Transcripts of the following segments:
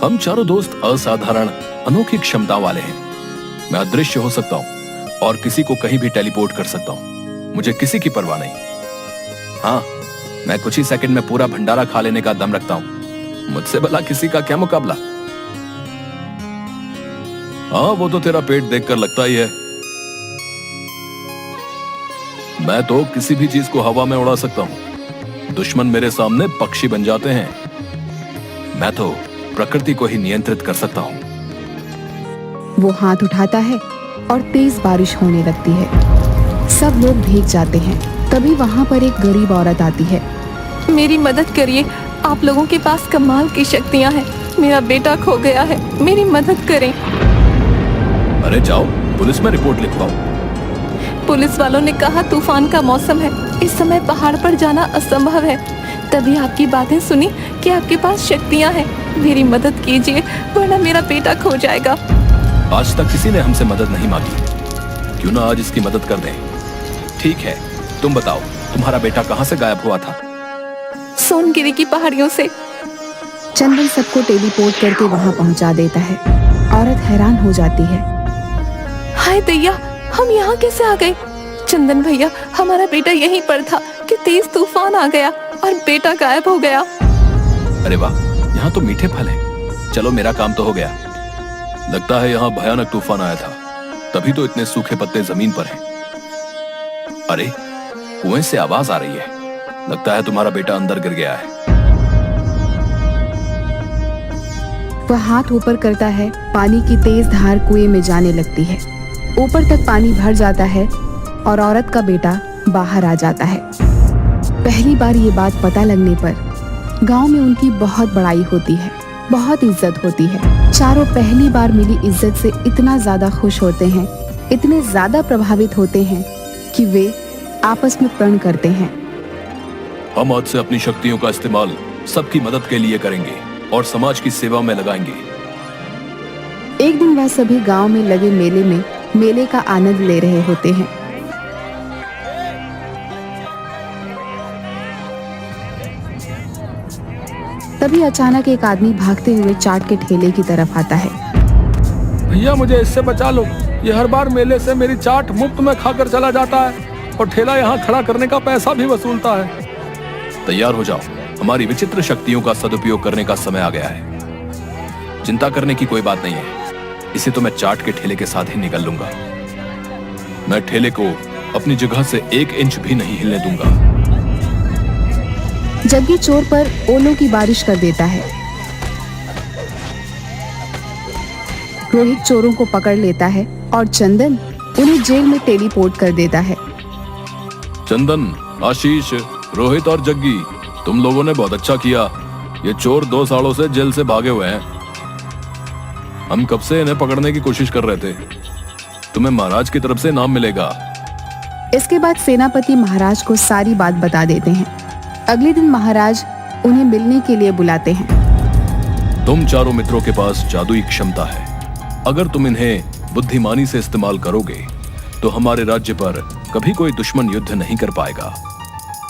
हम चारों दोस्त असाधारण अनोखी क्षमता वाले हैं। मैं अदृश्य हो सकता हूँ और किसी को कहीं भी टेलीपोर्ट कर सकता हूँ। मुझे किसी की परवाह नहीं। हाँ, मैं कुछ ही सेकंड में पूरा भंडारा खा लेने का दम रखता हूँ। मुझसे भला किसी का क्या मुकाबला। हाँ, वो तो तेरा पेट देखकर लगता ही है। मैं तो किसी भी चीज को हवा में उड़ा सकता हूँ। दुश्मन मेरे सामने पक्षी बन जाते हैं। मैं तो प्रकृति को ही नियंत्रित कर सकता हूँ। वो हाथ उठाता है और तेज बारिश होने लगती है। सब लोग भीग जाते हैं। तभी वहाँ पर एक गरीब औरत आती है। मेरी मदद करिए, आप लोगों के पास कमाल की शक्तियाँ हैं। मेरा बेटा खो गया है, मेरी मदद करें। अरे जाओ, पुलिस में रिपोर्ट लिखवाओ। पुलिस वालों ने कहा तूफान का मौसम है, इस समय पहाड़ पर जाना असंभव है। तभी आपकी बातें सुनी कि आपके पास शक्तियाँ हैं। मेरी मदद कीजिए, वरना मेरा बेटा खो जाएगा। आज तक किसी ने हमसे मदद नहीं मांगी, क्यों ना आज इसकी मदद कर दें। ठीक है, तुम बताओ, तुम्हारा बेटा कहाँ से गायब हुआ था? सोनगिरी की पहाड़ियों से। चंदन सबको टेलीपोर्ट करके वहाँ पहुँचा देता है। औरत हैरान हो जाती है। हाय दैया, हम यहाँ कैसे आ गए? चंदन भैया, हमारा बेटा यहीं पर था कि तेज तूफान आ गया और बेटा गायब हो गया। अरे वाह, यहाँ तो मीठे फल हैं। चलो, मेरा काम तो हो गया। लगता है यहाँ भयानक तूफान आया था, तभी तो इतने सूखे पत्ते जमीन पर हैं। अरे, कुएं से आवाज आ रही है। लगता है तुम्हारा बेटा अंदर गिर गया है। वह हाथ ऊपर करता है। पानी की तेज धार कुएं में जाने लगती है। ऊपर तक पानी भर जाता है और औरत का बेटा बाहर आ जाता है। पहली बार ये बात पता लगने पर गांव में उनकी बहुत बड़ाई होती है, बहुत इज्जत होती है। चारों पहली बार मिली इज्जत से इतना ज्यादा खुश होते हैं, इतने ज्यादा प्रभावित होते हैं कि वे आपस में प्रण करते हैं। हम आज से अपनी शक्तियों का इस्तेमाल सबकी मदद के लिए करेंगे और समाज की सेवा में लगाएंगे। एक दिन वह सभी गांव में लगे मेले में मेले का आनंद ले रहे होते हैं। तभी अचानक एक आदमी भागते हुए चाट के ठेले की तरफ आता है। भैया, मुझे इससे बचा लो। ये हर बार मेले से मेरी चाट मुफ्त में खाकर चला जाता है और ठेला यहाँ खड़ा करने का पैसा भी वसूलता है। तैयार हो जाओ, हमारी विचित्र शक्तियों का सदुपयोग करने का समय आ गया है। चिंता करने की कोई बात नहीं है। इसे तो मैं चाट के ठेले के साथ ही निकल लूंगा। मैं ठेले को अपनी जगह से 1 इंच भी नहीं हिलने दूंगा। जग्गी चोर पर ओलों की बारिश कर देता है। रोहित चोरों को पकड़ लेता है और चंदन उन्हें जेल में टेलीपोर्ट कर देता है। चंदन, आशीष, रोहित और जग्गी, तुम लोगों ने बहुत अच्छा किया। ये चोर 2 सालों से जेल से भागे हुए हैं। हम कब से इन्हें पकड़ने की कोशिश कर रहे थे। तुम्हें महाराज की तरफ से इनाम मिलेगा। इसके बाद सेनापति महाराज को सारी बात बता देते हैं। अगले दिन महाराज उन्हें मिलने के लिए बुलाते हैं। तुम चारों मित्रों के पास जादुई क्षमता है। अगर तुम इन्हें बुद्धिमानी से इस्तेमाल करोगे तो हमारे राज्य पर कभी कोई दुश्मन युद्ध नहीं कर पाएगा।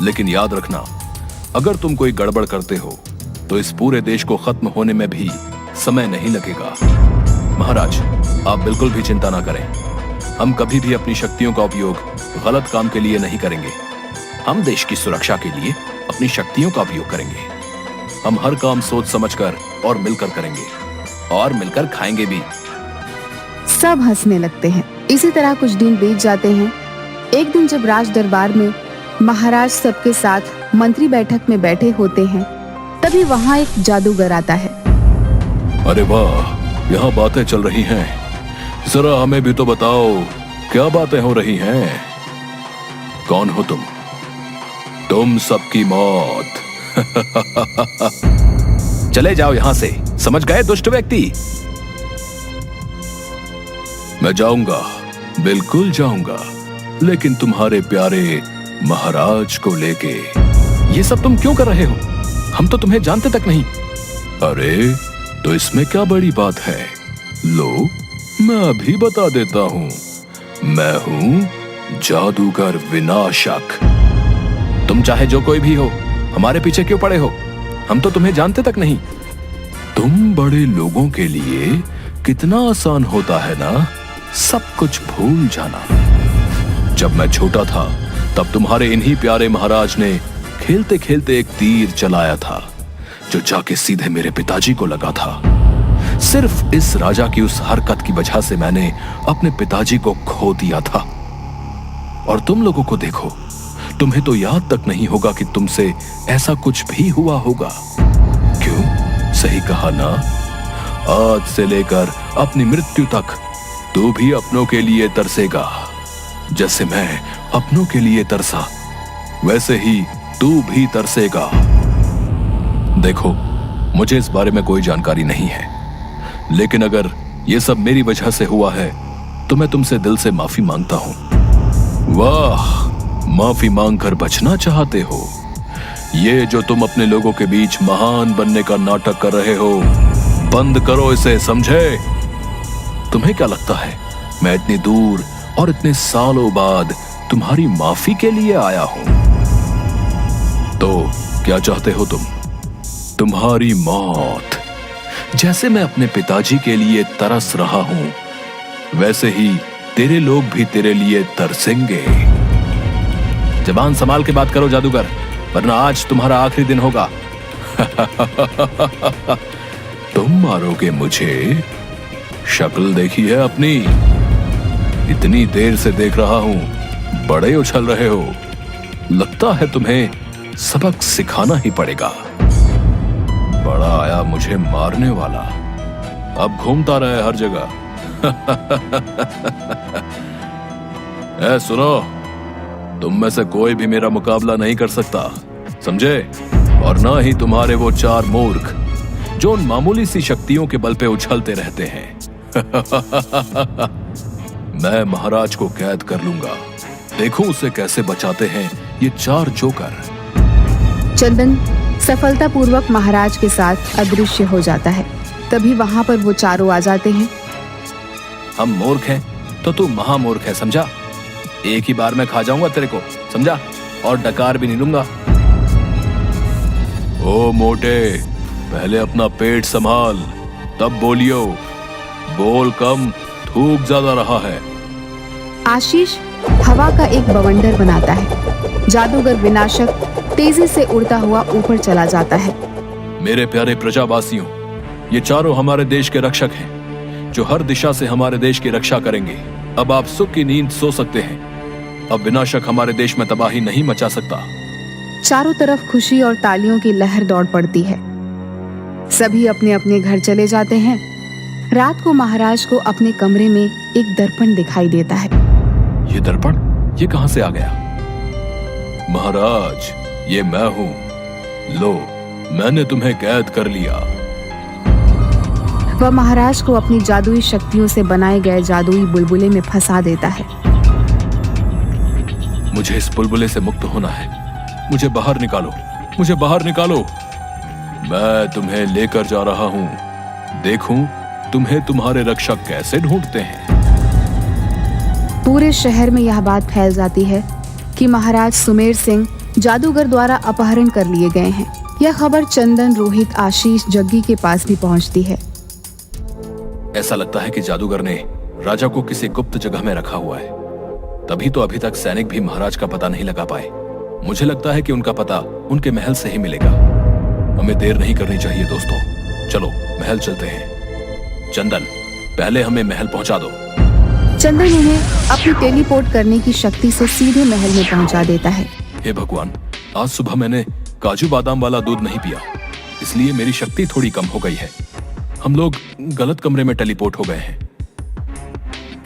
लेकिन याद रखना, अगर तुम कोई गड़बड़ करते हो तो इस पूरे देश को खत्म होने में भी समय नहीं लगेगा। महाराज, आप बिल्कुल भी चिंता ना करें। हम कभी भी अपनी शक्तियों का उपयोग गलत काम के लिए नहीं करेंगे। हम देश की सुरक्षा के लिए अपनी शक्तियों का उपयोग करेंगे। हम हर काम सोच समझकर और मिलकर करेंगे और मिलकर खाएंगे भी। सब हंसने लगते हैं। इसी तरह कुछ दिन बीत जाते हैं। एक दिन जब राज दरबार में महाराज सबके साथ मंत्री बैठक में बैठे होते हैं, तभी वहाँ एक जादूगर आता है। अरे वाह, यहाँ बातें चल रही हैं। जरा हमें भी तो बताओ, क्या बातें हो रही हैं? कौन हो तुम? तुम सबकी मौत। चले जाओ यहाँ से, समझ गए दुष्ट व्यक्ति? मैं जाऊंगा, बिल्कुल जाऊंगा, लेकिन तुम्हारे प्यारे महाराज को लेके। ये सब तुम क्यों कर रहे हो? हम तो तुम्हें जानते तक नहीं। अरे, तो इसमें क्या बड़ी बात है? लो, मैं अभी बता देता हूँ। मैं हूँ जादूगर विनाशक। तुम चाहे जो कोई भी हो, हमारे पीछे क्यों पड़े हो? हम तो तुम्हें जानते तक नहीं। तुम बड़े लोगों के लिए कितना आसान होता है ना सब कुछ भूल जाना। जब मैं छोटा था तब तुम्हारे इन्हीं प्यारे महाराज ने खेलते खेलते एक तीर चलाया था जो जाके सीधे मेरे पिताजी को लगा था। सिर्फ इस राजा की उस हरकत की वजह से मैंने अपने पिताजी को खो दिया था। और तुम लोगों को देखो, तुम्हें तो याद तक नहीं होगा कि तुमसे ऐसा कुछ भी हुआ होगा। क्यों? सही कहा ना? आज से लेकर अपनी मृत्यु तक तू भी अपनों के लिए तरसेगा। जैसे मैं अपनों के लिए तरसा, वैसे ही तू भी तरसेगा। देखो, मुझे इस बारे में कोई जानकारी नहीं है, लेकिन अगर यह सब मेरी वजह से हुआ है तो मैं तुमसे दिल से माफी मांगता हूं। वाह, माफी मांगकर बचना चाहते हो? ये जो तुम अपने लोगों के बीच महान बनने का नाटक कर रहे हो, बंद करो इसे, समझे? तुम्हें क्या लगता है मैं इतनी दूर और इतने सालों बाद तुम्हारी माफी के लिए आया हूं? तो क्या चाहते हो तुम? तुम्हारी मौत। जैसे मैं अपने पिताजी के लिए तरस रहा हूं, वैसे ही तेरे लोग भी तेरे लिए तरसेंगे। जबान संभाल के बात करो जादूगर, वरना आज तुम्हारा आखिरी दिन होगा। तुम मारोगे मुझे? शक्ल देखी है अपनी? इतनी देर से देख रहा हूं, बड़े उछल रहे हो। लगता है तुम्हें सबक सिखाना ही पड़ेगा। बड़ा आया मुझे मारने वाला, अब घूमता रहे हर जगह। ए सुनो, तुम में से कोई भी मेरा मुकाबला नहीं कर सकता, समझे? और ना ही तुम्हारे वो चार मूर्ख जो उन मामूली सी शक्तियों के बल पे उछलते रहते हैं। मैं महाराज को कैद कर लूंगा, देखूं उसे कैसे बचाते हैं ये चार जोकर। चंदन सफलतापूर्वक महाराज के साथ अदृश्य हो जाता है। तभी वहां पर वो चारों आ जाते हैं। हम मूर्ख हैं तो तू महामूर्ख है, समझा? एक ही बार में खा जाऊंगा तेरे को, समझा? और डकार भी नहीं लूंगा। ओ मोटे, पहले अपना पेट संभाल, तब बोलियो। बोल कम, थूक ज्यादा रहा है। आशीष हवा का एक बवंडर बनाता है। जादूगर विनाशक तेजी से उड़ता हुआ ऊपर चला जाता है। मेरे प्यारे प्रजावासियों, ये चारों हमारे देश के रक्षक हैं, जो हर दिशा से हमारे देश की रक्षा करेंगे। अब आप सुख की नींद सो सकते हैं। अब विनाशक हमारे देश में तबाही नहीं मचा सकता। चारों तरफ खुशी और तालियों की लहर दौड़ पड़ती है। सभी अपने अपने घर चले जाते हैं। रात को महाराज को अपने कमरे में एक दर्पण दिखाई देता है। ये दर्पण, ये कहां से आ गया? महाराज, ये मैं हूं। लो, मैंने तुम्हें कैद कर लिया। वह महाराज को अपनी जादुई शक्तियों से बनाए गए जादुई बुलबुले में फंसा देता है। मुझे इस बुलबुले से मुक्त होना है। मुझे बाहर निकालो, मुझे बाहर निकालो। मैं तुम्हें लेकर जा रहा हूं। देखूं तुम्हें तुम्हारे रक्षक कैसे ढूंढते हैं। पूरे शहर में यह बात फैल जाती है कि महाराज सुमेर सिंह जादूगर द्वारा अपहरण कर लिए गए हैं। यह खबर चंदन, रोहित, आशीष, जग्गी के पास भी पहुंचती है। ऐसा लगता है कि जादूगर ने राजा को किसी गुप्त जगह में रखा हुआ है। तभी तो अभी तक सैनिक भी महाराज का पता नहीं लगा पाए। मुझे लगता है कि उनका पता उनके महल से ही मिलेगा। हमें देर नहीं करनी चाहिए दोस्तों, चलो महल चलते हैं। चंदन, पहले हमें महल पहुंचा दो। चंदन उन्हें अपनी टेलीपोर्ट करने की शक्ति से सीधे महल में पहुंचा देता है। हे भगवान, आज सुबह मैंने काजू बादाम वाला दूध नहीं पिया, इसलिए मेरी शक्ति थोड़ी कम हो गई है। हम लोग गलत कमरे में टेलीपोर्ट हो गए हैं।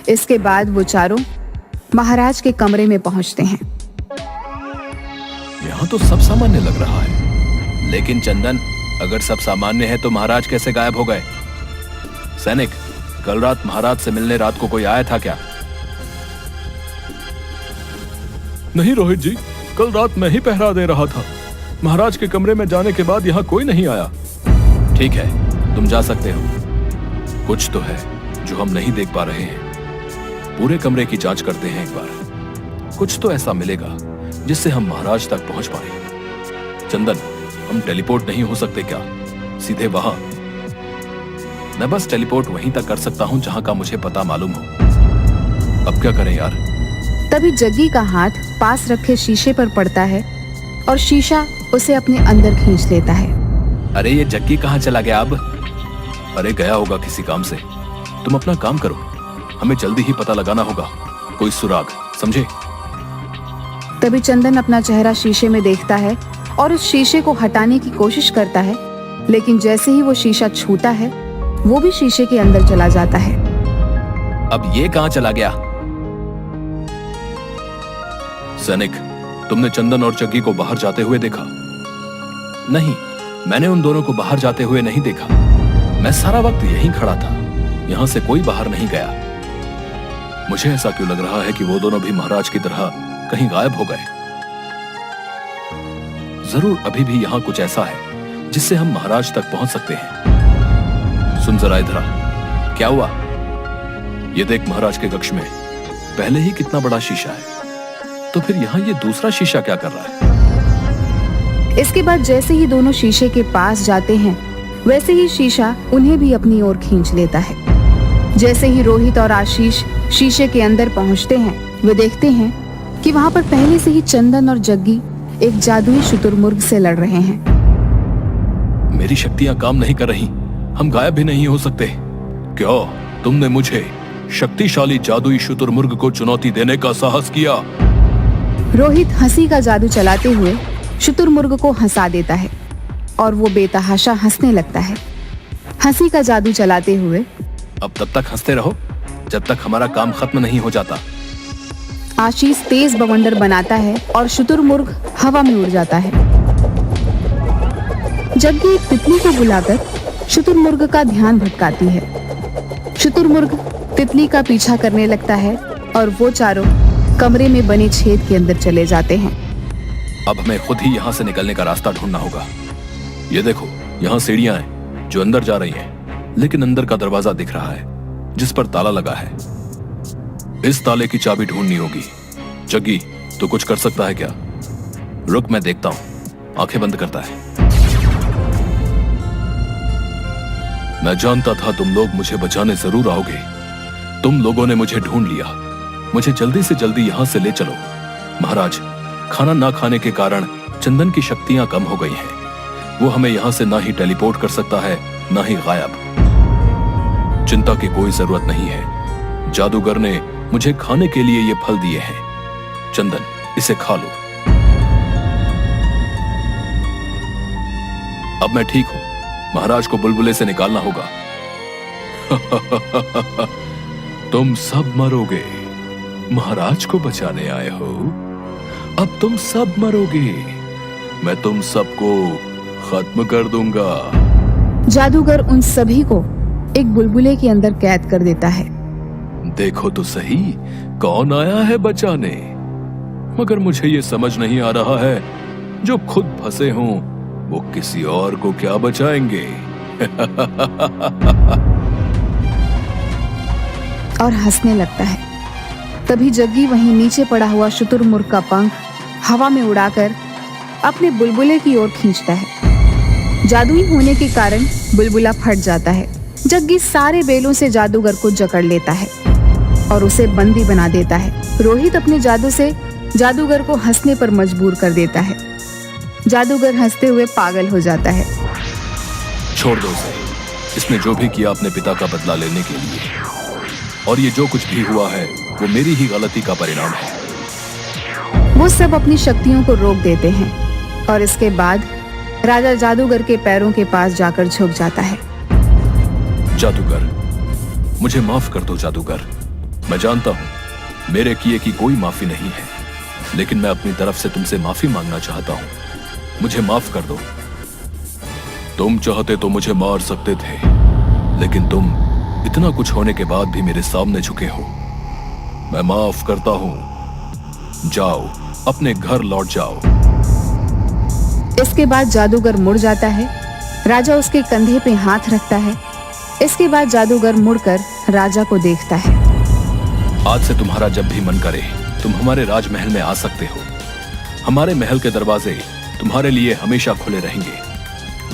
इसके बाद वो चारों महाराज के कमरे में पहुंचते हैं। यहाँ तो सब सामान्य लग रहा है, लेकिन चंदन, अगर सब सामान्य है तो महाराज कैसे गायब हो गए? सैनिक, कल रात महाराज से मिलने रात को कोई आया था क्या? नहीं रोहित जी, कल रात मैं ही पहरा दे रहा था। महाराज के कमरे में जाने के बाद यहाँ कोई नहीं आया। ठीक है, तुम जा सकते हो। कुछ तो है जो हम नहीं देख पा रहे हैं। पूरे कमरे की जांच करते हैं एक बार। कुछ तो ऐसा मिलेगा जिससे हम महाराज तक पहुंच पाए। चंदन, हम टेलीपोर्ट नहीं हो सकते क्या? सीधे वहां। मैं बस टेलीपोर्ट वहीं तक कर सकता हूँ जहाँ का मुझे पता मालूम हो। अब क्या करें यार? तभी जग्गी का हाथ पास रखे शीशे पर पड़ता है और शीशा उसे अपने अंदर खींच लेता है। अरे ये जग्गी कहाँ चला गया अब? अरे गया होगा किसी काम से। तुम अपना काम करो, हमें जल्दी ही पता लगाना होगा कोई सुराग, समझे? तभी चंदन अपना चेहरा शीशे में देखता है और उस शीशे को हटाने की कोशिश करता है, लेकिन जैसे ही वो शीशा छूता है वो भी शीशे के अंदर चला जाता है। अब ये कहाँ चला गया? सैनिक, तुमने चंदन और जग्गी को बाहर जाते हुए देखा? नहीं, मैंने उन दोनों को बाहर जाते हुए नहीं देखा। मैं सारा वक्त यहीं खड़ा था, यहां से कोई बाहर नहीं गया। मुझे ऐसा क्यों लग रहा है कि वो दोनों भी महाराज की तरह कहीं गायब हो गए। जरूर अभी भी यहां कुछ ऐसा है जिससे हम महाराज तक पहुंच सकते हैं। सुन जरा इधर आ, क्या हुआ? ये देख महाराज के कक्ष में पहले ही कितना बड़ा शीशा है, तो फिर यहाँ ये दूसरा शीशा क्या कर रहा है? इसके बाद जैसे ही दोनों शीशे के पास जाते हैं वैसे ही शीशा उन्हें भी अपनी ओर खींच लेता है। जैसे ही रोहित और आशीष शीशे के अंदर पहुंचते हैं वे देखते हैं कि वहां पर पहले से ही चंदन और जग्गी एक जादुई शुतुरमुर्ग से लड़ रहे हैं। मेरी शक्तियां काम नहीं कर रही, हम गायब भी नहीं हो सकते। क्या तुमने मुझे शक्तिशाली जादुई शुतुरमुर्ग को चुनौती देने का साहस किया? रोहित हंसी का जादू चलाते हुए शुतुरमुर्ग को हंसा देता है और वो बेतहाशा हंसने लगता है। हंसी का जादू चलाते हुए अब तब तक हंसते रहो जब तक हमारा काम खत्म नहीं हो जाता। आशीष तेज बवंडर बनाता है और शुतुरमुर्ग हवा में उड़ जाता है। जग्गी एक तितली को बुलाकर शुतुरमुर्ग का ध्यान भटकाती है। शुतुरमुर्ग तितली का पीछा करने लगता है और वो चारों कमरे में बने छेद के अंदर चले जाते हैं। अब हमें खुद ही यहाँ से निकलने का रास्ता ढूंढना होगा। ये देखो, यहाँ सीढ़ियां हैं जो अंदर जा रही हैं, लेकिन अंदर का दरवाजा दिख रहा है जिस पर ताला लगा है। इस ताले की चाबी ढूंढनी होगी। जग्गी, तो कुछ कर सकता है क्या? रुक, मैं देखता हूं। आंखें बंद करता है। मैं जानता था तुम लोग मुझे बचाने जरूर आओगे। तुम लोगों ने मुझे ढूंढ लिया। मुझे जल्दी से जल्दी यहां से ले चलो। महाराज, खाना ना खाने के कारण चंदन की शक्तियां कम हो गई हैं। वो हमें यहां से ना ही टेलीपोर्ट कर सकता है, ना ही गायब। चिंता की कोई जरूरत नहीं है। जादूगर ने मुझे खाने के लिए ये फल दिए हैं। चंदन, इसे खा लो। अब मैं ठीक हूं। महाराज को बुलबुले से निकालना होगा। तुम सब मरोगे। महाराज को बचाने आए हो, अब तुम सब मरोगे। मैं तुम सबको खत्म कर दूंगा। जादूगर उन सभी को एक बुलबुले के अंदर कैद कर देता है। देखो तो सही, कौन आया है बचाने। मगर मुझे ये समझ नहीं आ रहा है, जो खुद फंसे हों वो किसी और को क्या बचाएंगे। और हंसने लगता है। तभी जग्गी वहीं नीचे पड़ा हुआ शुतुरमुर्ग का पंख हवा में उड़ाकर अपने बुलबुले की ओर खींचता है। जादुई होने के कारण बुलबुला फट जाता है। जग्गी सारे बेलों से जादूगर को जकड़ लेता है और उसे बंदी बना देता है। रोहित अपने जादू से जादूगर को हंसने पर मजबूर कर देता है। जादूगर हंसते हुए पागल हो जाता है। छोड़ दो उसे। इसने जो भी किया अपने पिता का बदला लेने के लिए, और ये जो कुछ भी हुआ है वो मेरी ही गलती का परिणाम है। वो सब अपनी शक्तियों को रोक देते हैं और इसके बाद राजा जादूगर के पैरों के पास जाकर झुक जाता है। जादूगर, मुझे माफ कर दो जादूगर। मैं जानता हूं मेरे किए की कोई माफी नहीं है, लेकिन मैं अपनी तरफ से तुमसे माफी मांगना चाहता हूं। मुझे माफ कर दो। तुम चाहते तो मुझे मार सकते थे, लेकिन तुम इतना कुछ होने के बाद भी मेरे सामने झुके हो। मैं माफ करता हूं। जाओ, अपने घर लौट जाओ। इसके बाद जादूगर मुड़ जाता है। राजा उसके कंधे पे हाथ रखता है। इसके बाद जादूगर मुड़कर राजा को देखता है। आज से तुम्हारा जब भी मन करे तुम हमारे राजमहल में आ सकते हो। हमारे महल के दरवाजे तुम्हारे लिए हमेशा खुले रहेंगे।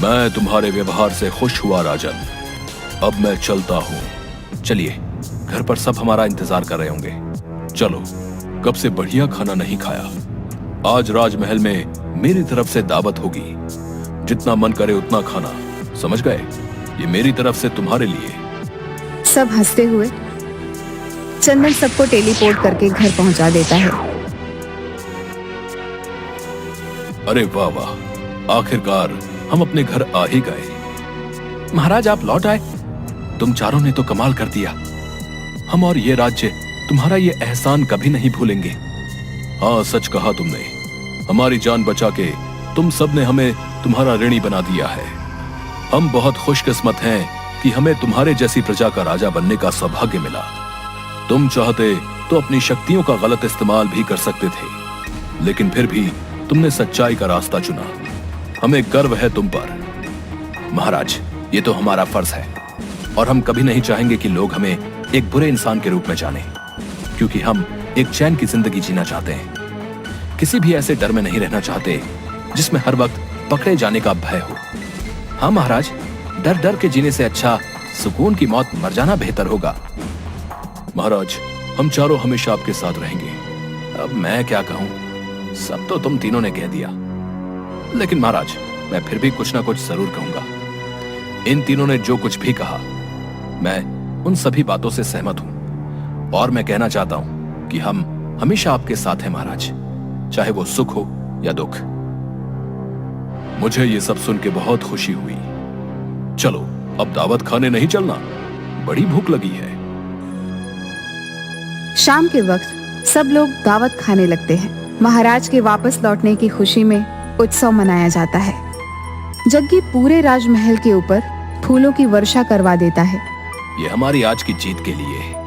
मैं तुम्हारे व्यवहार से खुश हुआ राजन। अब मैं चलता हूँ। चलिए, घर पर सब हमारा इंतजार कर रहे होंगे। चलो, कब से बढ़िया खाना नहीं खाया। आज राजमहल में मेरी तरफ से दावत होगी। जितना मन करे उतना खाना, समझ गए? ये मेरी तरफ से तुम्हारे लिए। सब हंसते हुए चंदन सबको टेलीपोर्ट करके घर पहुंचा देता है। अरे वाह वाह, आखिरकार हम अपने घर आ ही गए। महाराज, आप लौट आए। तुम चारों ने तो कमाल कर दिया। हम और ये राज्य तुम्हारा ये एहसान कभी नहीं भूलेंगे। हाँ, सच कहा तुमने। हमारी जान बचा के तुम सब ने हमें तुम्हारा ऋणी बना दिया है। हम बहुत खुशकिस्मत हैं कि हमें तुम्हारे जैसी प्रजा का राजा बनने का सौभाग्य मिला। तुम चाहते तो अपनी शक्तियों का गलत इस्तेमाल भी कर सकते थे, लेकिन फिर भी तुमने सच्चाई का रास्ता चुना। हमें गर्व है तुम पर। महाराज, ये तो हमारा फर्ज है और हम कभी नहीं चाहेंगे कि लोग हमें एक बुरे इंसान के रूप में जानें, क्योंकि हम एक चैन की जिंदगी जीना चाहते हैं। किसी भी ऐसे डर में नहीं रहना चाहते जिसमें हर वक्त पकड़े जाने का भय हो। हाँ महाराज, डर डर के जीने से अच्छा सुकून की मौत मर जाना बेहतर होगा। महाराज, हम चारों हमेशा आपके साथ रहेंगे। अब मैं क्या कहूं, सब तो तुम तीनों ने कह दिया। लेकिन महाराज, मैं फिर भी कुछ ना कुछ जरूर कहूंगा। इन तीनों ने जो कुछ भी कहा, मैं उन सभी बातों से सहमत हूं और मैं कहना चाहता हूं कि हम हमेशा आपके साथ हैं महाराज, चाहे वो सुख हो या दुख। मुझे ये सब सुन के बहुत खुशी हुई। चलो, अब दावत खाने नहीं चलना, बड़ी भूख लगी है। शाम के वक्त सब लोग दावत खाने लगते हैं। महाराज के वापस लौटने की खुशी में उत्सव मनाया जाता है। जग्गी पूरे राजमहल के ऊपर फूलों की वर्षा करवा देता है। ये हमारी आज की जीत के लिए है।